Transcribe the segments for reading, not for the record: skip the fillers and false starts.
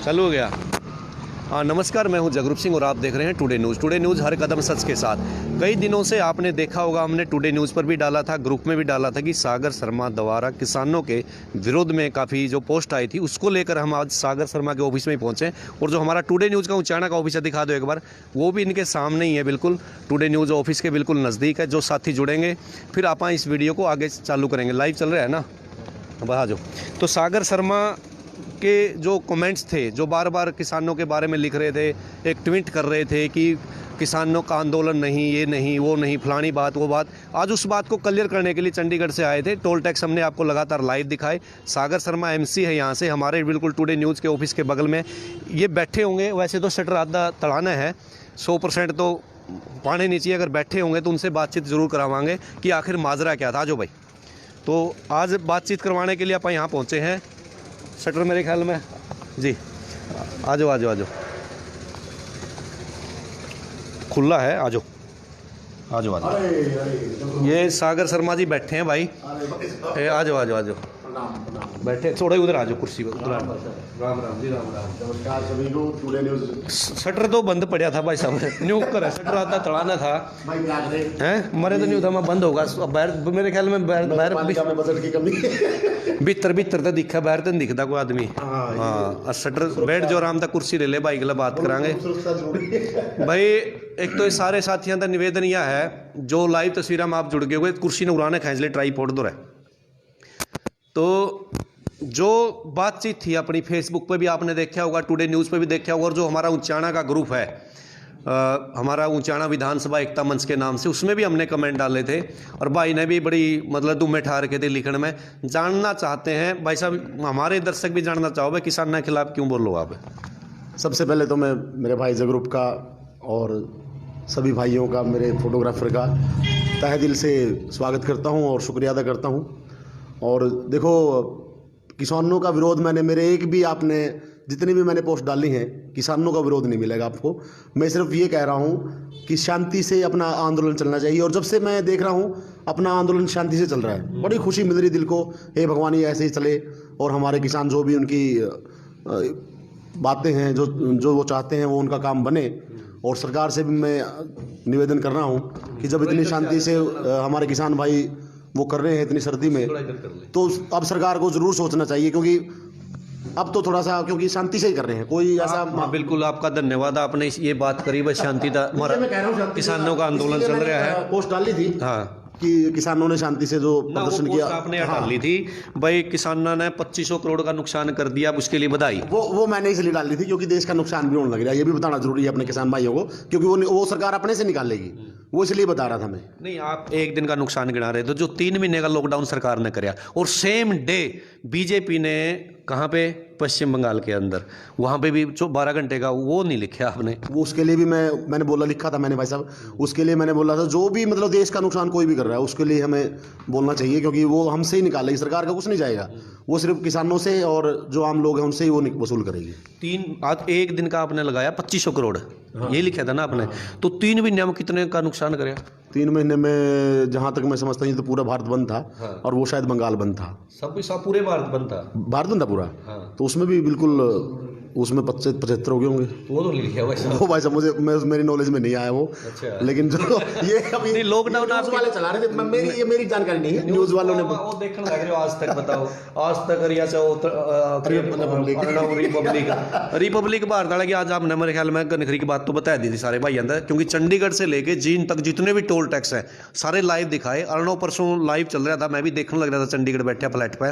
चालू हो गया। हाँ नमस्कार, मैं हूं जगरूप सिंह और आप देख रहे हैं टुडे न्यूज़। टुडे न्यूज़ हर कदम सच के साथ। कई दिनों से आपने देखा होगा, हमने टुडे न्यूज़ पर भी डाला था, ग्रुप में भी डाला था कि सागर शर्मा द्वारा किसानों के विरोध में काफ़ी जो पोस्ट आई थी उसको लेकर हम आज सागर शर्मा के ऑफिस में ही पहुंचे। और जो हमारा टुडे न्यूज़ का उचाना का ऑफिस है, दिखा दो एक बार, वो भी इनके सामने ही है, बिल्कुल टुडे न्यूज़ ऑफिस के बिल्कुल नज़दीक है। जो साथी जुड़ेंगे फिर आप इस वीडियो को आगे चालू करेंगे। लाइव चल रहा है ना, अब आ जाओ। तो सागर शर्मा के जो कमेंट्स थे, जो बार बार किसानों के बारे में लिख रहे थे, एक ट्वीट कर रहे थे कि किसानों का आंदोलन नहीं, ये नहीं, वो नहीं, फलानी बात वो बात, आज उस बात को क्लियर करने के लिए चंडीगढ़ से आए थे। टोल टैक्स हमने आपको लगातार लाइव दिखाए। सागर शर्मा एमसी है यहाँ से, हमारे बिल्कुल टुडे न्यूज़ के ऑफिस के बगल में ये बैठे होंगे। वैसे तो शटर आधा तड़ाना है, 100% तो पानी नीचे, अगर बैठे होंगे तो उनसे बातचीत ज़रूर करावांगे कि आखिर माजरा क्या था। जो भाई, तो आज बातचीत करवाने के लिए आप यहाँ पहुँचे हैं। शटर मेरे ख्याल में जी, आ जाओ आ जाओ आ जाओ, खुला है, आ जाओ आ जाओ आ जाओ। ये सागर शर्मा जी बैठे हैं भाई, आ जाओ आ जाओ आ जाओ, बैठे थोड़ा उधर आ जाओ, कुर्सी पर। राम राम जी, राम राम। नमस्कार सभी को, टुडे न्यूज़। शटर तो बंद पड़ा था भाई साहब, न्यू कर शटर आता तड़ाना था भाई हैं, मरे तो नहीं था, मैं बंद होगा बाहर, मेरे ख्याल में बाहर बजट की कमी भीतर भीतर तो दिखा, बाहर तो नहीं दिखता कोई आदमी। हाँ शटर बैठ जो आराम तक, कुर्सी ले ले भाई, गला बात करांगे भाई। एक तो ये सारे साथियों का निवेदन यह है, जो लाइव तस्वीर में आप जुड़ गए हुए, कुर्सी ने उड़ाने खींच ले, ट्राईपॉड दो है। तो जो बातचीत थी अपनी फेसबुक पे भी आपने देखा होगा, टुडे न्यूज़ पे भी देखा होगा, और जो हमारा ऊंचाना का ग्रुप है, हमारा ऊंचाना विधानसभा एकता मंच के नाम से, उसमें भी हमने कमेंट डाले थे। और भाई ने भी बड़ी मतलब दुम्मे ठा रखे थे लिखण में। जानना चाहते हैं भाई साहब, हमारे दर्शक भी जानना चाहो भाई, किसान के खिलाफ क्यों बोलो आप? सबसे पहले तो मैं मेरे भाई जगरूप का और सभी भाइयों का, मेरे फोटोग्राफर का तहे दिल से स्वागत करता हूं और शुक्रिया अदा करता हूं। और देखो, किसानों का विरोध मैंने, मेरे एक भी, आपने जितनी भी मैंने पोस्ट डाली हैं, किसानों का विरोध नहीं मिलेगा आपको। मैं सिर्फ ये कह रहा हूँ कि शांति से अपना आंदोलन चलना चाहिए। और जब से मैं देख रहा हूँ अपना आंदोलन शांति से चल रहा है, बड़ी खुशी मिल रही दिल को। हे भगवान, ये ऐसे ही चले और हमारे किसान जो भी उनकी बातें हैं, जो वो चाहते हैं, वो उनका काम बने। और सरकार से भी मैं निवेदन कर रहा हूँ कि जब इतनी शांति से हमारे किसान भाई वो कर रहे हैं इतनी सर्दी में, तो अब सरकार को ज़रूर सोचना चाहिए, क्योंकि अब तो थोड़ा सा, क्योंकि शांति से ही कर रहे हैं, कोई ऐसा। बिल्कुल आपका धन्यवाद, आपने ये बात करी भाई, शांति का किसानों का आंदोलन चल रहा है। पोस्ट डाली थी हाँ कि किसानों ने शांति से जो प्रदर्शन किया, आपने डाली थी भाई, किसानों ने 2500 करोड़ का नुकसान कर दिया, उसके लिए बधाई। वो मैंने इसलिए डाली थी क्योंकि देश का नुकसान भी होने लग रहा है, ये भी बताना जरूरी है अपने किसान भाइयों को, क्योंकि वो सरकार अपने से निकाल लेगी, वो इसलिए बता रहा था मैं। नहीं, आप एक दिन का नुकसान गिना रहे थे, जो 3 महीने का लॉकडाउन सरकार ने कराया, और सेम डे बीजेपी ने कहाँ पे, पश्चिम बंगाल के अंदर, वहाँ पे भी जो 12 घंटे का, वो नहीं लिखा आपने। वो उसके लिए भी मैंने बोला, लिखा था मैंने भाई साहब, उसके लिए मैंने बोला था, जो भी मतलब देश का नुकसान कोई भी कर रहा है उसके लिए हमें बोलना चाहिए, क्योंकि वो हमसे ही निकालेगी, सरकार का कुछ नहीं जाएगा, वो सिर्फ किसानों से और जो आम लोग हैं उनसे ही वो वसूल करेगी। आज एक दिन का आपने लगाया 2500 करोड़, ये लिखा था ना आपने। तो 3 महीने में कितने का नुकसान कराया? 3 महीने में जहाँ तक मैं समझता हूँ तो पूरा भारत बंद था। और वो शायद बंगाल बंद था, सब पूरे भारत बंद था, भारत बंद था पूरा। तो उसमें भी बिल्कुल, उसमें 75 हो गए होंगे, वो तो लिखा हुआ है। वो भाई साहब मुझे, मेरी नॉलेज में नहीं आया वो। अच्छा। लेकिन जो ये अभी लॉकडाउन न्यूज़ वाले चला रहे थे, ये मेरी जानकारी नहीं है, न्यूज़ वालों ने वो देखने लग रहे हो। आज तक बताओ, आज तक रिपब्लिक भारत वाला की आज आपने मेरे ख्याल में गनखरी की बात तो बता दी थी सारे भाई अंदर, क्योंकि चंडीगढ़ से लेके जींद तक जितने भी टोल टैक्स हैं सारे लाइव दिखाए। अर्णव परसों लाइव चल रहा था, मैं भी देखने लग रहा था चंडीगढ़ बैठे फ्लैट पे।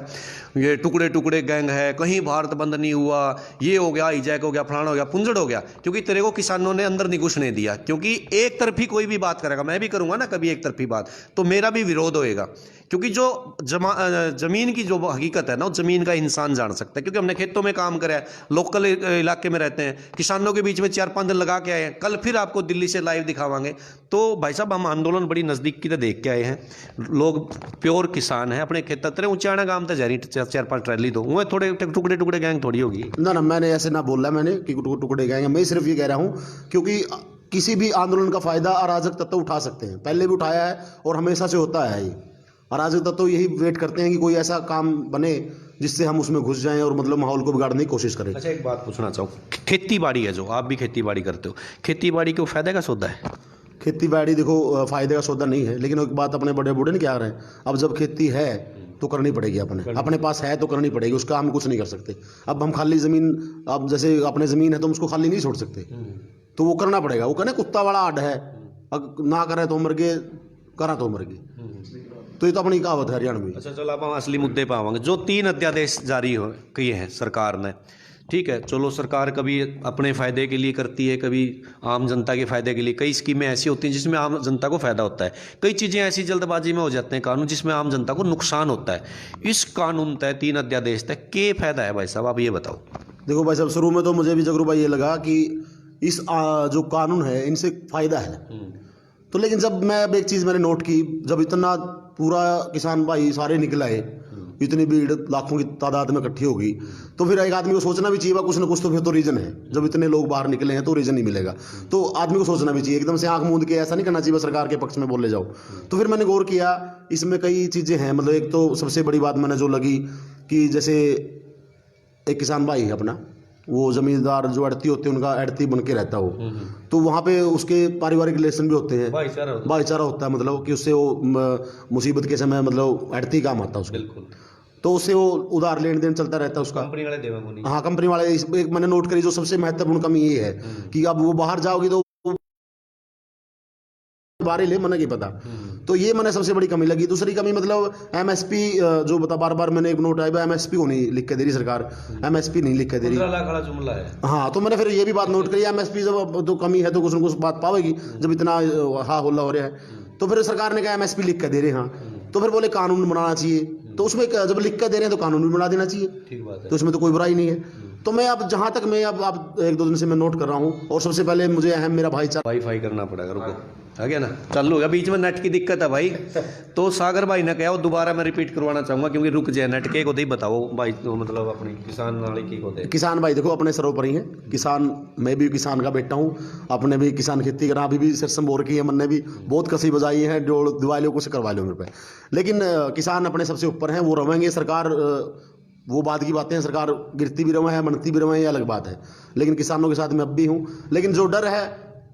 ये टुकड़े टुकड़े गैंग है, कहीं भारत बंद नहीं हुआ, ये हो गया, हाईजैक हो गया, फलाना हो गया, पुंजड़ हो गया, क्योंकि तेरे को किसानों ने अंदर नहीं घुसने दिया। क्योंकि एक तरफी कोई भी बात करेगा, मैं भी करूंगा ना कभी एक तरफी बात, तो मेरा भी विरोध होएगा। क्योंकि जो जमीन की जो हकीकत है ना, वो जमीन का इंसान जान सकता है, क्योंकि हमने खेतों में काम करा है, लोकल इलाके में रहते हैं, किसानों के बीच में 4-5 दिन लगा के आए हैं। कल फिर आपको दिल्ली से लाइव दिखावांगे। तो भाई साहब, हम आंदोलन बड़ी नज़दीक की तो देख के आए हैं, लोग प्योर किसान हैं, अपने खेत तेरे ऊंचाना गांव तो जहरी 4-5 ट्रैली दो, वो थोड़े टुकड़े टुकड़े गैंग थोड़ी होगी ना, मैंने ऐसे ना बोला मैंने कि टुकड़े गैंग। मैं सिर्फ ये कह रहा हूँ क्योंकि किसी भी आंदोलन का फायदा अराजक तत्व उठा सकते हैं, पहले भी उठाया है और हमेशा से होता है। ये अराजक तत्व यही वेट करते हैं कि कोई ऐसा काम बने जिससे हम उसमें घुस जाएं और मतलब माहौल को बिगाड़ने की कोशिश करें। अच्छा, एक बात पूछना चाहूँ, खेती बाड़ी है जो आप भी खेती बाड़ी करते हो, खेती बाड़ी को फायदे का सौदा है? खेती बाड़ी देखो फायदे का सौदा नहीं है, लेकिन एक बात अपने बड़े बूढ़े ने क्या रहे हैं, अब जब खेती है तो करनी पड़ेगी, अपने पास है तो करनी पड़ेगी, उसका हम कुछ नहीं कर सकते। अब हम खाली ज़मीन, अब जैसे अपने ज़मीन है तो हम उसको खाली नहीं छोड़ सकते, तो वो करना पड़ेगा। वो कहने कुत्ता बड़ा आड है, ना करे तो मर गए, करा तो मर गए, तो ये तो अपनी कहावत है हरियाणवी। अच्छा, चलो अब हम असली मुद्दे पे आवांगे। जो 3 अध्यादेश जारी हो किए हैं सरकार ने, ठीक है, चलो सरकार कभी अपने फ़ायदे के लिए करती है, कभी आम जनता के फ़ायदे के लिए। कई स्कीमें ऐसी होती हैं जिसमें आम जनता को फ़ायदा होता है, कई चीज़ें ऐसी जल्दबाजी में हो जाते हैं कानून जिसमें आम जनता को नुकसान होता है। इस कानून तय 3 अध्यादेश तय क्या फ़ायदा है भाई साहब, आप ये बताओ। देखो भाई साहब, शुरू में तो मुझे भी जगरू भाई ये लगा कि इस जो कानून है इनसे फ़ायदा है, तो लेकिन जब मैं अब एक चीज़ मैंने नोट की, जब इतना पूरा किसान भाई सारे निकल आए, इतनी भीड़ लाखों की तादाद में इकट्ठी होगी, तो फिर एक आदमी को सोचना भी चाहिए कुछ ना कुछ तो फिर तो रीज़न है। जब इतने लोग बाहर निकले हैं तो रीज़न नहीं मिलेगा, तो आदमी को सोचना भी चाहिए, एकदम से आंख मूंद के ऐसा नहीं करना चाहिए सरकार के पक्ष में बोले जाओ। तो फिर मैंने गौर किया, इसमें कई चीज़ें हैं। मतलब एक तो सबसे बड़ी बात मैंने जो लगी कि जैसे एक किसान भाई है अपना, वो ज़मींदार जो अड़ती होते हैं उनका अड़ती बन के रहता हो, तो वहाँ पे उसके पारिवारिक रिलेशन भी होते हैं, भाईचारा होता है, मतलब कि उससे वो मुसीबत के समय मतलब अड़ती काम आता है उसको, बिल्कुल। तो उससे वो उधार लेन देन चलता रहता है उसका, कंपनी वाले देवांगोनी। हाँ, कंपनी वाले। एक मैंने नोट करी जो सबसे महत्वपूर्ण कमी ये है कि अब वो बाहर जाओगी तो बारे ले मना की पता, तो ये मैंने सबसे बड़ी कमी लगी। दूसरी कमी मतलब एमएसपी जो बता, बार बार मैंने एक नोट आया, एमएसपी को नहीं लिख के दे रही सरकार, एमएसपी नहीं लिख के दे रही। 15 लाख वाला जुमला है। हाँ, तो मैंने फिर ये भी बात नोट करी, एमएसपी जब तो कमी है तो कुछ न कुछ बात पावेगी, जब इतना हा होल्ला हो रहा है। तो फिर सरकार ने कहा एमएसपी लिख के दे रहे हैं, तो फिर बोले कानून बनाना चाहिए, तो उसमें जब लिख के दे रहे हैं तो कानून भी बना देना चाहिए, ठीक बात है, तो उसमें तो कोई बुराई नहीं है। तो मैं अब जहाँ तक मैं अब 1-2 दिन से मैं नोट कर रहा हूँ, और सबसे पहले मुझे अहम मेरा भाईचारा। वाईफाई करना पड़ेगा, रुको, आ गया ना, चालू हो गया, बीच में नेट की दिक्कत है भाई। तो सागर भाई ने कहा, वो दोबारा मैं रिपीट करवाना चाहूँगा क्योंकि रुक जाए नेट के को दे, बताओ भाई, तो मतलब अपनी किसान नाली की को दे। किसान भाई देखो अपने सर्वोपरि हैं, किसान, मैं भी किसान का बेटा हूँ, अपने भी किसान खेती करा, अभी भी सरसम बोर की है, मैंने भी बहुत कसी बजाई है, जो दिवा लो कुछ करवा लो मेरे पे, लेकिन किसान अपने सबसे ऊपर हैं, वो रहेंगे। सरकार वो बात की बातें हैं, सरकार गिरती भी रहे है, बनती भी रहे, ये अलग बात है, लेकिन किसानों के साथ मैं अब भी हूँ। लेकिन जो डर है,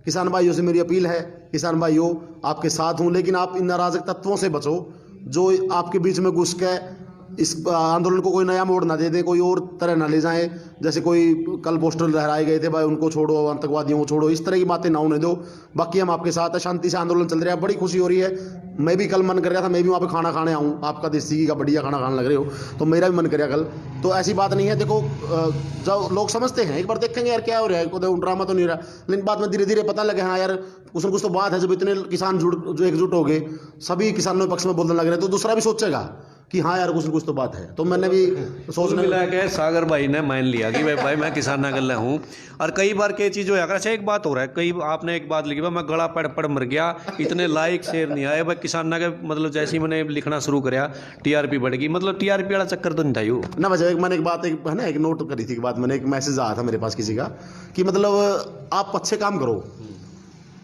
किसान भाइयों से मेरी अपील है, किसान भाइयों आपके साथ हूँ, लेकिन आप इन नाराजक तत्वों से बचो जो आपके बीच में घुस के इस आंदोलन को कोई नया मोड़ ना दे दे, कोई और तरह ना ले जाएं। जैसे कोई कल पोस्टर लहराए गए थे, भाई उनको छोड़ो, आतंकवादियों को छोड़ो, इस तरह की बातें ना होने दो। बाकी हम आपके साथ है, शांति से आंदोलन चल रहा है, बड़ी खुशी हो रही है। मैं भी कल मन कर रहा था, मैं भी वहाँ पे खाना खाने आऊँ, आपका देसी घी का बढ़िया खाना खाने लग रहे हो, तो मेरा भी मन कर रहा कल। तो ऐसी बात नहीं है, देखो जब लोग समझते हैं, एक बार देखेंगे यार क्या हो रहा है, कोई ड्रामा तो नहीं रहा, लेकिन बाद में धीरे धीरे पता लगे हाँ यार कुछ न कुछ तो बात है। जब इतने किसान जो एकजुट हो गए, सभी किसानों के पक्ष में बोलने लग रहे हैं, तो दूसरा भी सोचेगा कि हाँ यार कुछ न कुछ तो बात है। तो मैंने भी सोचने मिला कि सागर भाई ने मान लिया कि भाई मैं किसान नगल हूँ, और कई बार कई चीज़ हो जाकर। अच्छा, एक बात हो रहा है, कई आपने एक बात लिखी, भाई मैं गला पड़ मर गया, इतने लाइक शेयर नहीं आए भाई किसान नगर, मतलब जैसे ही मैंने लिखना शुरू कराया टीआरपी बढ़ गई, मतलब टीआरपी वाला चक्कर तो नहीं था यू ना। वजह मैंने एक बात है ना, एक नोट करी थी कि बात, मैंने एक मैसेज आया था मेरे पास किसी का कि मतलब आप अच्छे काम करो,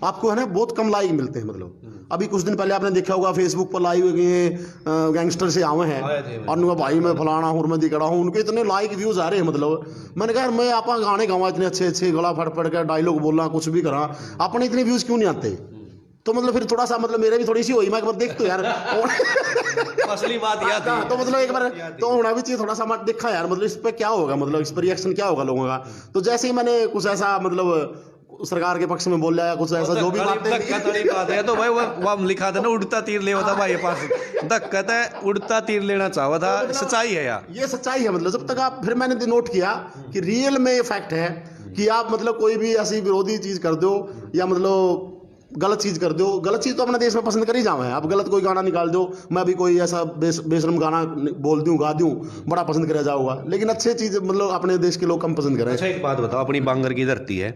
आपको है ना बहुत कम लाइक मिलते हैं। मतलब अभी कुछ दिन पहले आपने देखा होगा फेसबुक पर लाइव गैंगस्टर से आए हैं और उनका भाई मैं फलाना हूँ, मैं दिखड़ा हूँ, उनके इतने लाइक व्यूज आ रहे हैं। मतलब मैंने कहा मैं आप गाने गावा इतने अच्छे अच्छे, गला फड़ कर डायलॉग बोलना, कुछ भी करा, अपने इतने व्यूज क्यों नहीं आते? तो मतलब फिर थोड़ा सा मतलब मेरे भी थोड़ी सी हुई, मैं एक बार देख तो यार असली बात याद है, तो मतलब एक बार तो होना भी चाहिए थोड़ा सा, मत देखा यार मतलब इस पर क्या होगा, मतलब इस पर रिएक्शन क्या होगा लोगों का। तो जैसे ही मैंने कुछ ऐसा मतलब सरकार के पक्ष में बोल रहा है कुछ ऐसा जो भी बात है, तो भाई वो लिखा था ना, उड़ता तीर ले था भाई पास, दिक्कत है, उड़ता तीर लेना चाहा था। सच्चाई है यार, ये सच्चाई है। मतलब जब तक आप, फिर मैंने नोट किया कि रियल में ये फैक्ट है कि आप मतलब कोई भी ऐसी विरोधी चीज कर दो या मतलब गलत चीज कर दो, गलत चीज तो अपने देश में पसंद कर ही जाओ है। आप गलत कोई गाना निकाल दो, मैं भी कोई ऐसा बेशरम गाना बोल दूं, गा दूं, बड़ा पसंद करा जाऊंगा, लेकिन अच्छे चीज मतलब अपने देश के लोग कम पसंद करें। अच्छा, एक बात बताओ, अपनी बांगर की धरती है,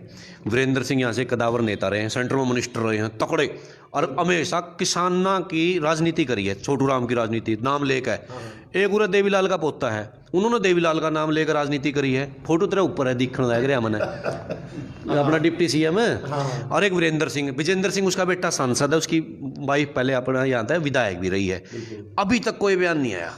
वीरेंद्र सिंह यहाँ से कदावर नेता रहे हैं, सेंटर में मिनिस्टर रहे हैं तकड़े, और हमेशा किसाना की राजनीति करी है, छोटू राम की राजनीति नाम लेकर। एक उरा देवीलाल का पोता है, उन्होंने देवीलाल का नाम लेकर राजनीति करी है, फोटो तेरे ऊपर है, दिखने लग रहा मैंने अपना डिप्टी सीएम है। और एक विजेंद्र सिंह उसका बेटा सांसद है, उसकी वाइफ पहले अपना यहाँ था विधायक भी रही है। अभी तक कोई बयान नहीं आया,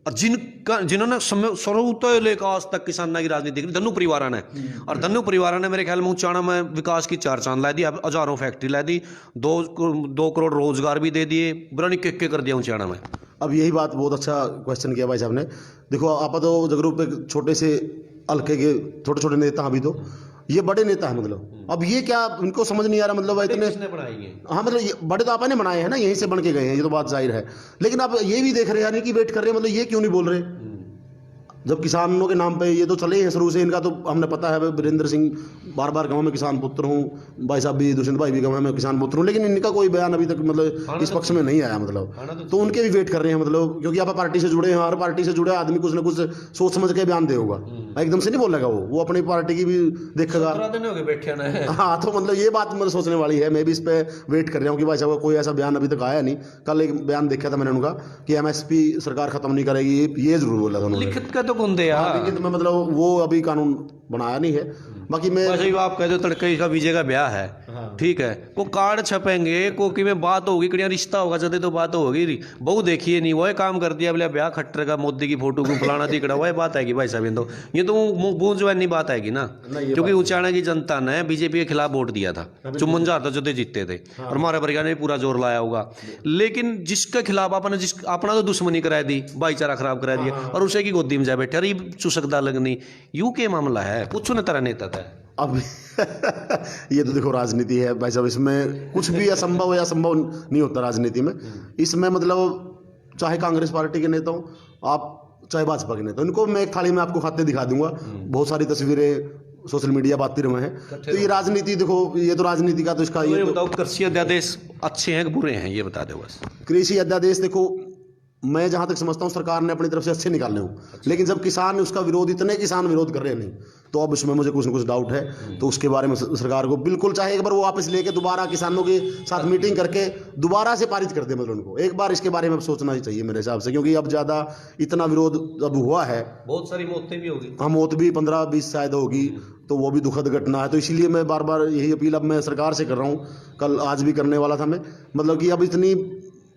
और जिन्होंने शुरू तो लेकर आज तक किसानों की राजनीति करी धन्नू परिवार ने, और धन्नू परिवार ने मेरे ख्याल में उचाणा में विकास की चार चांद ला दी, हजारों फैक्ट्री ला दी, 2 करोड़ रोजगार भी दे दिए, बुरानी के कर दिया उचाणा में। अब यही बात बहुत अच्छा क्वेश्चन किया भाई साहब ने। देखो आप तो जगरूप एक छोटे से हल्के के छोटे छोटे नेता, अभी तो ये बड़े नेता है, मतलब अब ये क्या इनको समझ नहीं आ रहा, मतलब इतने किसने बनाएंगे? हाँ मतलब ये बड़े तो आपने बनाए हैं ना, यहीं से बन के गए हैं, ये तो बात जाहिर है। लेकिन आप ये भी देख रहे हैं यानी कि वेट कर रहे हैं, मतलब ये क्यों नहीं बोल रहे जब किसानों के नाम पे ये तो चले हैं शुरू से, इनका तो हमने पता है। वीरेंद्र सिंह बार बार गाँव में किसान पुत्र हूँ, भाई साहब भी दुष्यंत भाई भी गाँव में किसान पुत्र हूँ, लेकिन इनका कोई बयान अभी तक मतलब इस पक्ष में नहीं आया, मतलब तो उनके भी वेट कर रहे हैं, मतलब क्योंकि आप पार्टी से जुड़े हैं, हर पार्टी से जुड़े आदमी कुछ ना कुछ सोच समझ के बयान दे होगा, एकदम से नहीं बोलेगा वो अपनी पार्टी की भी देखेगा। हाँ तो मतलब ये बात मतलब सोचने वाली है। मैं भी इस पे वेट कर रहा हूँ कि भाई साहब कोई ऐसा बयान अभी तक आया नहीं। कल एक बयान देखा था मैंने उनका कि MSP सरकार खत्म नहीं करेगी, ये जरूर बोला था उन्होंने। लिखित का तो कौन दे यार, लिखित में मतलब वो अभी कानून बनाया नहीं है। बाकी मैं वैसे आप कह दो तड़के का विजय का ब्याह है, ठीक है, वो कार्ड छपेंगे, कोकी में बात होगी, कड़िया रिश्ता होगा जदे तो बात होगी, बहु देखिए नहीं वो काम कर दिया बोले ब्याह खट्टर का, मोदी की फोटो को फलाना दिखड़ा, वह बात है कि भाई साहब ये तो बूंदवानी बात है कि ना, क्योंकि उचाणा की जनता ने बीजेपी के खिलाफ वोट दिया था, चुम्बन जार था जो जीतते थे, और हमारे वर्गा ने पूरा जोर लाया होगा। लेकिन जिसके खिलाफ अपना तो दुश्मनी करा दी, भाईचारा खराब करा दिया, और उसे की गोदी में जा बैठे, अरे चुसकदा लगनी यू के मामला है, कुछ न तरह नेता था अब ये तो देखो राजनीति है भाई साहब, इसमें कुछ भी असंभव या संभव नहीं होता राजनीति में। इसमें मतलब चाहे कांग्रेस पार्टी के नेता हो आप, चाहे भाजपा के नेता, इनको मैं एक थाली में आपको खाते दिखा दूंगा, बहुत सारी तस्वीरें सोशल मीडिया बातती रहे हैं। तो ये राजनीति देखो, ये तो राजनीति का तो इसका ये बताओ कृषि अध्यादेश अच्छे हैं कि बुरे हैं, ये बता दो बस। कृषि अध्यादेश देखो मैं जहां तक समझता हूं सरकार ने अपनी तरफ से अच्छे निकालने हो, लेकिन जब किसान उसका विरोध, इतने किसान विरोध कर रहे हैं नहीं, तो अब इसमें मुझे कुछ ना कुछ डाउट है। तो उसके बारे में सरकार को बिल्कुल चाहे एक बार वो वापस लेके दोबारा किसानों के साथ मीटिंग करके दोबारा से पारित कर दे, मतलब उनको एक बार इसके बारे में सोचना ही चाहिए मेरे हिसाब से, क्योंकि अब ज़्यादा इतना विरोध अब हुआ है, बहुत सारी मौतें भी होगी। हाँ मौत भी 15-20 शायद होगी, तो वो भी दुखद घटना है। तो इसीलिए मैं बार बार यही अपील अब मैं सरकार से कर रहा हूँ, कल आज भी करने वाला था मैं, मतलब कि अब इतनी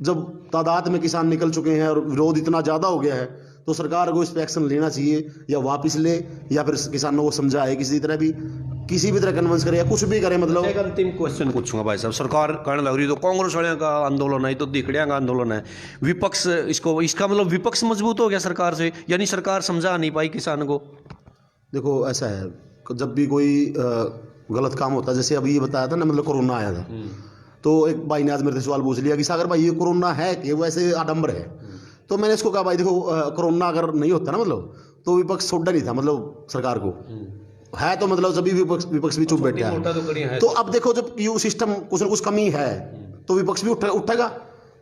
जब तादाद में किसान निकल चुके हैं और विरोध इतना ज़्यादा हो गया है, तो सरकार को इस पर एक्शन लेना चाहिए, या वापस ले या फिर किसानों को समझाए किसी तरह भी, किसी भी तरह कन्विंस करे या कुछ भी करे। मतलब एक अंतिम क्वेश्चन पूछूंगा भाई साहब, सरकार कहने लग रही तो कांग्रेस वाले का आंदोलन है, तो दिखड़िया का आंदोलन है, विपक्ष इसका मतलब विपक्ष मजबूत हो गया सरकार से, यानी सरकार समझा नहीं पाई किसान को। देखो ऐसा है, जब भी कोई गलत काम होता है, जैसे अभी ये बताया था ना, मतलब कोरोना आया था, तो एक भाई ने आज मेरे से सवाल पूछ लिया कि सागर भाई ये कोरोना है कि वैसे आडंबर है। तो मैंने इसको कहा भाई देखो कोरोना अगर नहीं होता ना, मतलब तो विपक्ष छोड़ा नहीं था, मतलब सरकार को है, तो मतलब सभी विपक्ष भी चुप बैठा है। तो अब देखो जब यू सिस्टम कुछ ना कुछ कमी है, तो विपक्ष भी उठेगा।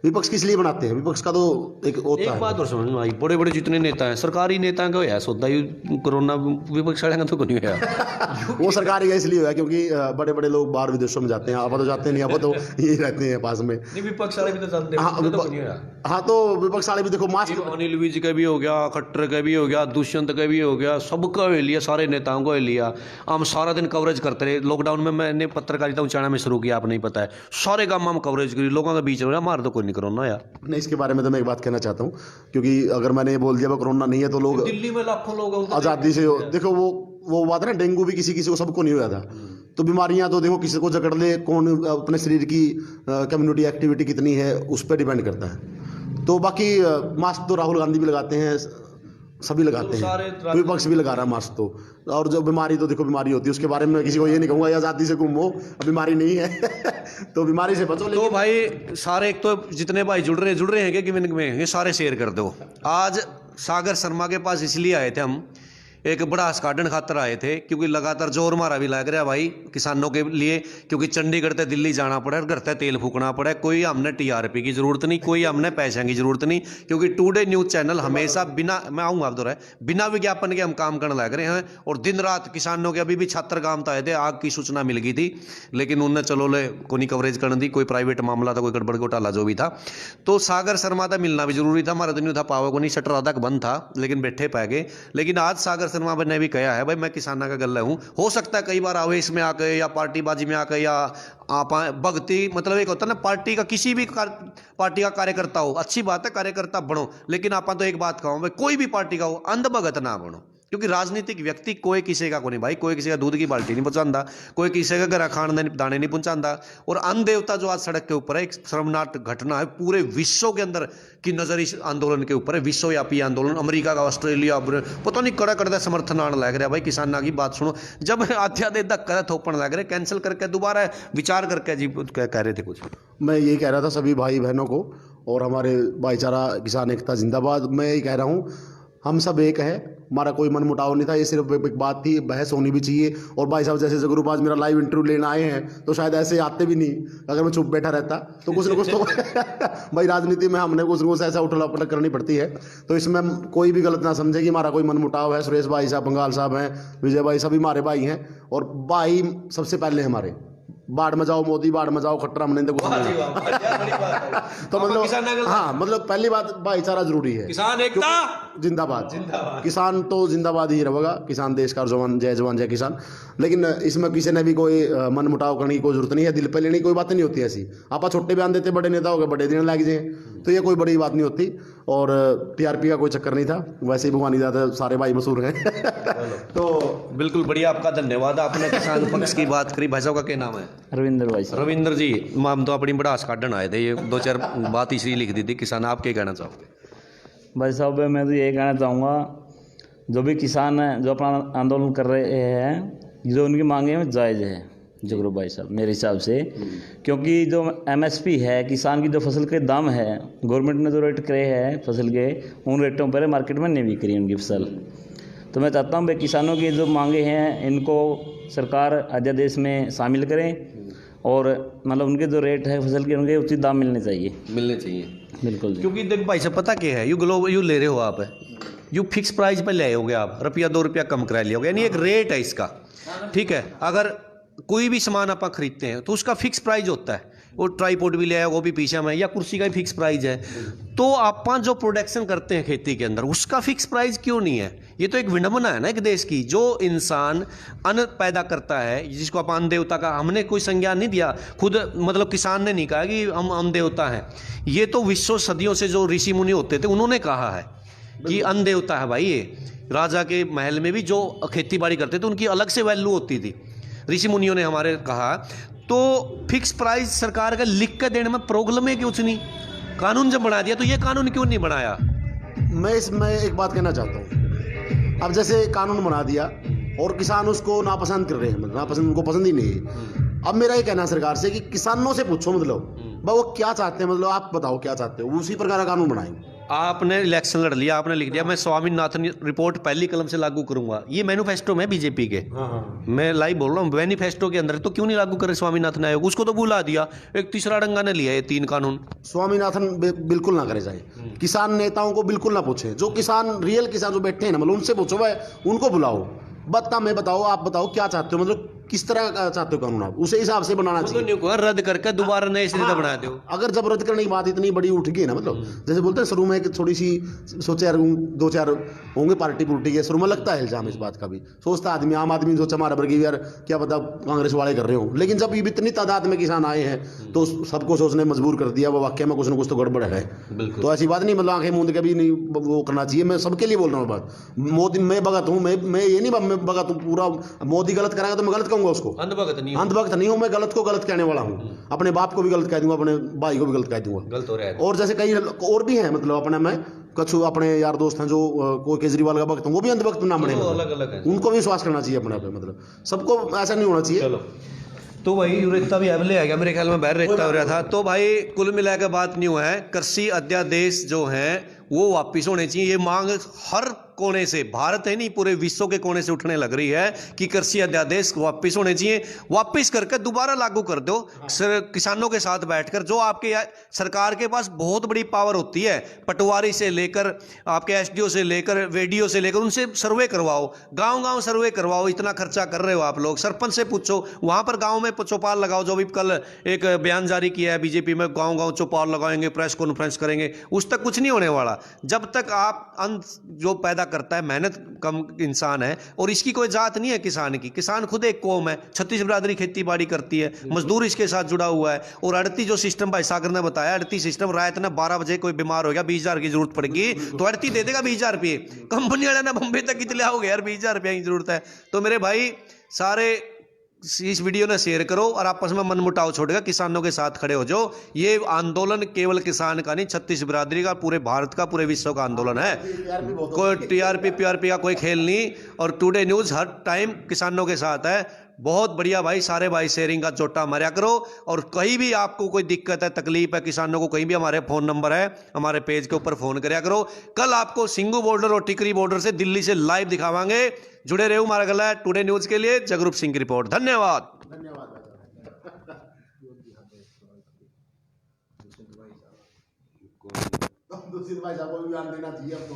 विपक्ष किस लिए बनाते हैं, विपक्ष का तो एक होता है। एक बात और समझ में आई, बड़े बड़े जितने नेता हैं सरकारी नेता का है सोदा कोरोना, विपक्ष वाले का तो नहीं है। वो सरकारी का इसलिए हुआ क्योंकि बड़े बड़े लोग बाहर विदेशों में जाते हैं, अब तो जाते नहीं, अब तो यही रहते हैं पास में। विपक्ष वाले भी तो चलते हैं। हाँ तो विपक्ष वाले भी देखो मास्क, अनिल विज का भी हो गया, खट्टर का भी हो गया, दुष्यंत का भी हो गया, सबका ले लिया, सारे नेताओं को ले लिया। हम सारा दिन कवरेज करते रहे, लॉकडाउन में मैंने पत्रकारिता उचाणा में शुरू किया, आप नहीं पता है, सारे काम हम कवरेज करी, लोगों के बीच में हमारे तो कोई कोरोना यार नहीं। इसके बारे में तो मैं एक बात कहना चाहता हूँ, क्योंकि अगर मैंने ये बोल दिया कोरोना नहीं है तो लोग दिल्ली में लाखों लोग आज़ादी से देखो वो बात है ना, डेंगू भी किसी को सबको नहीं हुआ था। तो बीमारियां तो देखो किसी को जकड़ ले, कौन अपने शरीर की कम्युनिटी एक्टिविटी कितनी है उस पर डिपेंड करता है। तो बाकी मास्क तो राहुल गांधी भी लगाते हैं, सभी लगाते हैं, विपक्ष भी लगा रहा है मास्क तो। और जो बीमारी तो देखो बीमारी होती है, उसके बारे में किसी को ये नहीं कहूँगा आज़ादी से घूमो, बीमारी नहीं है तो बीमारी से बचो। तो भाई सारे, एक तो जितने भाई जुड़ रहे हैं कि में ये सारे शेयर कर दो। आज सागर शर्मा के पास इसलिए आए थे हम, एक बड़ा हस्काडन खातर आए थे, क्योंकि लगातार जोर मारा भी लग रहा भाई किसानों के लिए, क्योंकि चंडीगढ़ से दिल्ली जाना पड़ा, घर से तेल फूकना पड़ा, कोई हमने TRP की जरूरत नहीं, कोई हमने पैसे की जरूरत नहीं, क्योंकि टुडे न्यूज़ चैनल हमेशा बिना, मैं आऊँगा आप दोहरा, बिना विज्ञापन के हम काम करने लग रहे हैं। और दिन रात किसानों के, अभी भी छात्र काम तो आए थे, आग की सूचना मिल गई थी, लेकिन उनने चलो ले को नहीं कवरेज करने दी, कोई प्राइवेट मामला था, कोई गड़बड़ घोटाला जो भी था। तो सागर शर्मा था मिलना भी जरूरी था, हमारा तो नहीं था, पावर को नहीं, शटर आधा बंद था, लेकिन बैठे पा गए। लेकिन आज सागर शर्मा ने भी कहा है भाई मैं किसाना का गल्ला हूँ। हो सकता है कई बार आवेश में आके या पार्टीबाजी में आके या आप भक्ति, मतलब एक होता है ना पार्टी का, किसी भी पार्टी का कार्यकर्ता हो, अच्छी बात है कार्यकर्ता बनो, लेकिन आप तो एक बात कहूँ भाई कोई भी पार्टी का हो अंधभगत ना बनो, क्योंकि राजनीतिक व्यक्ति कोई किसी का को नहीं भाई, कोई किसी का दूध की बाल्टी नहीं पहुंचाता, कोई किसी का घर खान दाने नहीं पहुंचाता। और अन्न देवता जो आज सड़क के ऊपर है, एक शर्मनाक घटना है पूरे विश्व के अंदर की नजर इस आंदोलन के ऊपर है, विश्वव्यापी आंदोलन, अमेरिका का, ऑस्ट्रेलिया, पता नहीं कड़ा कड़ा समर्थन आने लग रहा है भाई। किसाना की बात सुनो, जब आध्यात्मिक धक्का थोपने लग रहे, कैंसिल करके दोबारा विचार करके जी कह रहे थे कुछ। मैं यही कह रहा था सभी भाई बहनों को और हमारे भाईचारा किसान एकता जिंदाबाद, मैं यही कह रहा हूँ हम सब एक है, हमारा कोई मन मुटाव नहीं था, ये सिर्फ एक बात थी, बहस होनी भी चाहिए। और भाई साहब जैसे जगरूप आज मेरा लाइव इंटरव्यू लेने आए हैं तो शायद ऐसे आते भी नहीं, अगर मैं चुप बैठा रहता तो कुछ ना कुछ तो भाई राजनीति में हमने कुछ ना कुछ ऐसा उठला पटक करनी पड़ती है। तो इसमें कोई भी गलत ना समझे कि हमारा कोई मन मुटाव है। सुरेश भाई साहब, बंगाल साहब हैं, विजय भाई, सभी हमारे भाई हैं और भाई सबसे पहले हमारे। बाढ़ में जाओ मोदी, बाढ़ में जाओ खट्टर, हमने तो मतलब हाँ, मतलब पहली बात भाईचारा जरूरी है, किसान एकता जिंदाबाद, किसान तो जिंदाबाद ही रहेगा, किसान देश का जवान, जय जवान जय किसान। लेकिन इसमें किसी ने भी कोई मन मुटाव करने की कोई जरूरत नहीं है, दिल पे लेने की कोई बात नहीं होती ऐसी। आप छोटे बयान देते बड़े नेता हो गए, बड़े दिन लग जाए, तो ये कोई बड़ी बात नहीं होती। और टीआरपी का कोई चक्कर नहीं था, वैसे ही भगवानी दादा सारे भाई मशहूर हैं तो बिल्कुल बढ़िया, आपका धन्यवाद। आपने किसान पक्ष की बात करी। भाई साहब का क्या नाम है? रविंद्र भाई साहब। रविंद्र जी, हम तो अपनी भड़ास काटन आए थे, ये दो चार बात इसलिए लिख दी थी। किसान आप क्या कहना चाहोगे? भाई साहब मैं तो यही कहना चाहूँगा, जो भी किसान हैं जो अपना आंदोलन कर रहे हैं, जो उनकी मांगे हैं जायज़ है जगरूप भाई साहब मेरे हिसाब से। क्योंकि जो एमएसपी है, किसान की जो फसल के दाम है, गवर्नमेंट ने जो रेट करे हैं फसल के, उन रेटों पर मार्केट में नहीं बिक रही उनकी फसल। तो मैं चाहता हूँ भाई किसानों की जो मांगे हैं इनको सरकार अध्यादेश में शामिल करें और मतलब उनके जो रेट है फसल के, उनके उचित दाम मिलने चाहिए। बिल्कुल जी। क्योंकि देख भाई साहब पता क्या है, यू ले रहे हो आप, यू फिक्स प्राइस पे ले आए होगे आप, रुपया 2 रुपया कम करा लिया होगा, यानी एक रेट है इसका, ठीक है। अगर कोई भी सामान आप खरीदते हैं तो उसका फिक्स प्राइस होता है, वो ट्राईपोड भी ले आया वो भी पीछे में, या कुर्सी का भी फिक्स प्राइस है। तो आप जो प्रोडक्शन करते हैं खेती के अंदर उसका फिक्स प्राइस क्यों नहीं है? ये तो एक विडंबना है ना एक देश की। जो इंसान अन्न पैदा करता है, जिसको आप अन्न देवता का, हमने कोई संज्ञान नहीं दिया खुद, मतलब किसान ने नहीं कहा कि हम अन्न देवता हैं। ये तो विश्व सदियों से जो ऋषि मुनि होते थे उन्होंने कहा है कि अन्न देवता है भाई। ये राजा के महल में भी जो खेती बाड़ी करते थे उनकी अलग से वैल्यू होती थी, ऋषि मुनियों ने हमारे कहा। तो फिक्स प्राइस सरकार का लिख कर देने में प्रॉब्लम है कि कुछ नहीं, कानून जब बना दिया तो ये कानून क्यों नहीं बनाया? मैं इसमें एक बात कहना चाहता हूँ, अब जैसे कानून बना दिया और किसान उसको नापसंद कर रहे हैं, मतलब नापसंद, उनको पसंद ही नहीं है। अब मेरा ये कहना है सरकार से कि किसानों से पूछो, मतलब भाई वो क्या चाहते हैं, मतलब आप बताओ क्या चाहते हो, उसी प्रकार का कानून बनाएंगे। आपने इलेक्शन लड़ लिया, आपने लिख दिया मैं स्वामीनाथन रिपोर्ट पहली कलम से लागू करूंगा, ये मैनिफेस्टो में बीजेपी के, मैं लाइव बोल रहा हूँ, मैनिफेस्टो के अंदर। तो क्यों नहीं लागू करे स्वामीनाथन आयोग? उसको तो बुला दिया, एक तीसरा डंगा ने लिया ये 3 कानून। स्वामीनाथन बिल्कुल ना करे जाए, किसान नेताओं को बिल्कुल ना पूछे, जो किसान रियल किसान जो बैठे हैं ना, मतलब उनसे पूछो भाई, उनको बुलाओ, मैं बताओ, आप बताओ क्या चाहते हो, मतलब किस तरह का चाहते हो कानून, आप उसे हिसाब से बनाना चाहिए। रद्द करके दोबारा नए सिरे से बना दो। अगर जब रद्द करने की बात इतनी बड़ी उठ गई ना, मतलब जैसे बोलते हैं शुरू में एक थोड़ी सी सोचे यार 2-4 होंगे पार्टी पुर्टी के, शुरू में लगता है इल्जाम इस बात का भी, सोचता आदमी, आम आदमी सोचा हमारा वर्गीय यार क्या पता कांग्रेस वाले कर रहे हो। लेकिन जब ये इतनी तादाद में किसान आए हैं तो सबको सोचने मजबूर कर दिया, वो वाकई में कुछ ना कुछ तो गड़बड़ है। तो ऐसी बात नहीं, मतलब आंखें मूंद के भी नहीं वो करना चाहिए। मैं सबके लिए बोल रहा हूँ बात, मोदी मैं भगत हूँ, मैं ये नहीं मैं भगत हूँ पूरा, मोदी गलत कराएगा तो मैं गलत कहूँगा उसको, अंधभक्त नहीं हूं मैं, गलत को गलत कहने वाला हूं, अपने बाप को भी गलत कह दूंगा, अपने भाई को भी गलत कह दूंगा, गलत हो रहा है। और जैसे कई और भी हैं, मतलब अपने में कुछ अपने यार दोस्त हैं जो कोई केजरीवाल का भक्त हैं, वो भी अंधभक्त ना बने, अलग है, उनको भी विश्वास करना चाहिए अपने पे, मतलब सबको ऐसा नहीं होना चाहिए। तो भाई रेता भी अवेले आ गया मेरे ख्याल में, बाहर रेता हो रहा था। तो भाई कुल मिलाकर बात नहीं हुआ है, कृषि अध्यादेश जो है वो वापिस होने चाहिए। ये मांग हर कोने से, भारत है नहीं पूरे विश्व के कोने से उठने लग रही है कि कृषि अध्यादेश वापिस होने चाहिए। वापिस करके दोबारा लागू कर दो किसानों के साथ बैठकर। जो आपके सरकार के पास बहुत बड़ी पावर होती है, पटवारी से लेकर आपके एसडीओ से लेकर वीडीओ से लेकर, उनसे सर्वे करवाओ, गांव-गांव सर्वे करवाओ। इतना खर्चा कर रहे हो आप लोग, सरपंच से पूछो, वहां पर गांव में चौपाल लगाओ। जो भी कल एक बयान जारी किया है बीजेपी में, गांव-गांव चौपाल लगाएंगे, प्रेस कॉन्फ्रेंस करेंगे, उस तक कुछ नहीं होने वाला। जब तक आप अन्न जो पैदा करता है, मेहनत कम इंसान है, और इसकी कोई जात नहीं है किसान की, किसान खुद एक कौम है, 36 बिरादरी खेती बाड़ी करती है, मजदूर इसके साथ जुड़ा हुआ है। और अड़ती जो सिस्टम भाई सागर ने बताया, अड़ती सिस्टम, रात ने 12 बजे कोई बीमार हो गया, 20,000 की जरूरत पड़ेगी तो अड़ती दे देगा 20,000 रुपये। कंपनी वाले ने बम्बे तक कितने हो गए यार, 20,000 रुपये की जरूरत है। तो मेरे भाई सारे इस वीडियो ने शेयर करो और आपस में मनमुटाव छोड़ेगा, किसानों के साथ खड़े हो जाओ। ये आंदोलन केवल किसान का नहीं, 36 बिरादरी का, पूरे भारत का, पूरे विश्व का आंदोलन है। कोई टीआरपी पीआरपी का कोई खेल नहीं। और टुडे न्यूज़ हर टाइम किसानों के साथ है। बहुत बढ़िया भाई, सारे भाई शेयरिंग का चोटा मारा करो। और कहीं भी आपको कोई दिक्कत है, तकलीफ है किसानों को, कहीं भी हमारे फ़ोन नंबर है, हमारे पेज के ऊपर फ़ोन कराया करो। कल आपको सिंगू बॉर्डर और टिकरी बॉर्डर से दिल्ली से लाइव दिखावांगे। जुड़े रहो हमारा गला है टुडे न्यूज़ के लिए। जगरूप सिंह की रिपोर्ट। धन्यवाद। धन्यवाद। दूसरी भाई साहब को भी ध्यान देना चाहिए अब तो।